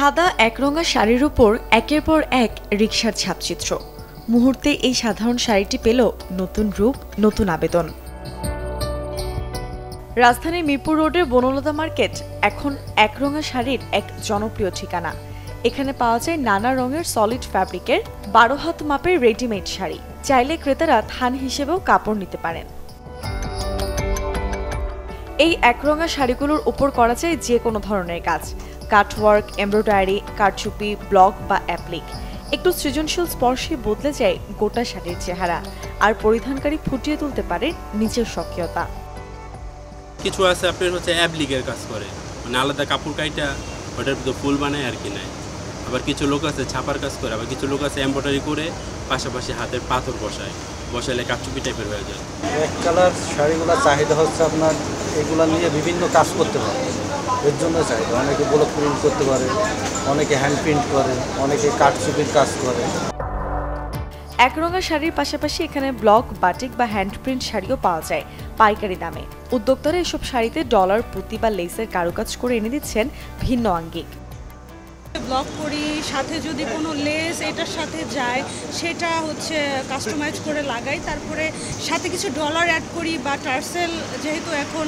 সাদা একরঙা শাড়ির উপর একের পর এক রিকশার ছাপচিত্র। মুহূর্তে এই সাধারণ শাড়িটি পেল নতুন রূপ, নতুন আবেদন। রাজধানীর মিরপুর রোডের বনলতা মার্কেট এখন একরঙা শাড়ির এক জনপ্রিয় ঠিকানা। এখানে পাওয়া যায় নানা রঙের সলিড ফ্যাব্রিকের 12 হাত মাপের রেডিমেড শাড়ি। চাইলে ক্রেতারা থান হিসেবেও কাপড় নিতে পারেন। এই একরঙা শাড়িগুলোর উপর করা যায় যে কোনো ধরনের কাজ, কাটওয়ার্ক, এমব্রয়ডারি, কারচুপি, ব্লক বা অ্যাপ্লিক। একটু সৃজনশীল স্পর্শে বদলে যায় গোটা শাড়ির চেহারা, আর পরিধানকারী ফুটিয়ে তুলতে পারে নিজের স্বকীয়তা। কিছু আছে আপনার অ্যাপ্লিকের কাজ করে, মানে আলাদা কাপড় কাইটা ওটার ভিতর ফুল বানায় আর কি নাই। আবার কিছু লোক আছে ছাপার কাজ করে, আবার কিছু লোক আছে এমব্রয়ডারি করে পাশাপাশি হাতের পাথর বসাইলে কারচুপি টাইপের হয়ে যায়। এক কালার শাড়িগুলোর চাহিদা হচ্ছে আপনার এগুলো নিয়ে বিভিন্ন কাজ করতে পারে, এর জন্য চাহিদা। অনেকে ব্লক প্রিন্ট করতে পারে, অনেকে হ্যান্ড প্রিন্ট করে, অনেকে কারচুপির কাজ করে। একরঙা শাড়ির পাশাপাশি এখানে ব্লক, বাটিক বা হ্যান্ড প্রিন্ট শাড়িও পাওয়া যায় পাইকারি দামে। উদ্যোক্তারা এসব শাড়িতে ডলার, পুঁতি বা লেসের কারুকাজ করে এনে দিচ্ছেন ভিন্ন আঙ্গিক। ব্লক করি, সাথে যদি কোনো লেস এটার সাথে যায় সেটা কাস্টমাইজ করে লাগাই, তারপরে সাথে কিছু ডলার অ্যাড করি বা টার্সেল, যেহেতু এখন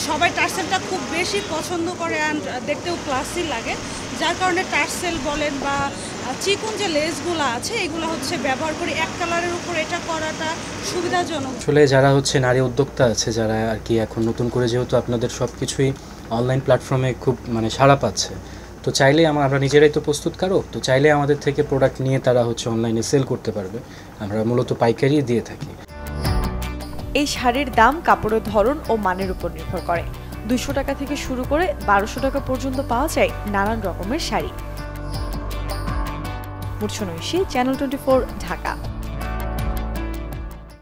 সবাই টার্সেলটা খুব বেশি পছন্দ করে অ্যান্ড দেখতেও ক্লাসি লাগে, যার কারণে টার্সেল বলেন বা চিকন যে লেসগুলো আছে এগুলো ব্যবহার করি। এক কালারের উপর এটা করাটা সুবিধাজনক। আসলে যারা নারী উদ্যোক্তা আছে, যারা আর কি এখন নতুন করে, যেহেতু আপনাদের সব কিছুই অনলাইন প্ল্যাটফর্মে খুব সাড়া পাচ্ছে, তো চাইলে আমরা নিজেরাই তো প্রস্তুতকারক, তো চাইলে আমাদের থেকে প্রোডাক্ট নিয়ে তারা অনলাইনে সেল করতে পারবে। আমরা মূলত পাইকারি দিয়ে থাকি। এই শাড়ির দাম কাপড়ের ধরন ও মানের উপর নির্ভর করে। 200 টাকা থেকে শুরু করে 1200 টাকা পর্যন্ত পাওয়া যায় নানান রকমের শাড়ি। মুর্শন ঐশী, চ্যানেল 24, ঢাকা।